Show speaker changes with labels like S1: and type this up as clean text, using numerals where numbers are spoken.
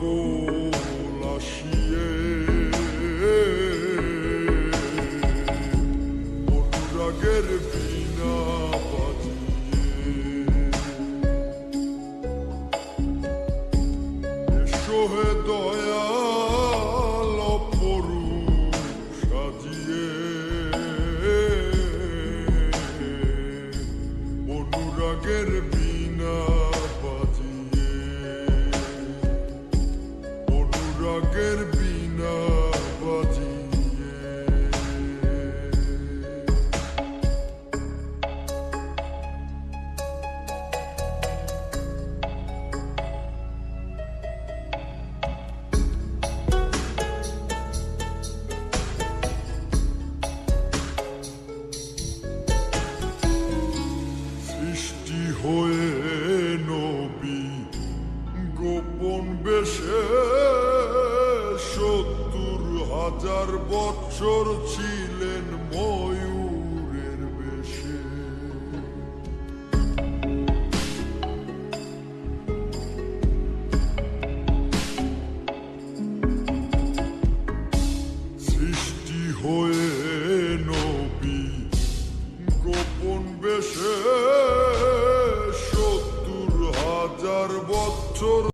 S1: পাগল আসিয়ে অনুরাগের বীণা বাজিয়ে এসো হে দয়াল অপরূপ সাজিয়ে অনুরাগের বীণা বাজিয়ে অনুরাগের বীণা বাজিয়ে সৃষ্টি হয়ে নবী গোপন বেশে ৭০,০০০ বৎসর ছিলেন ময়ূর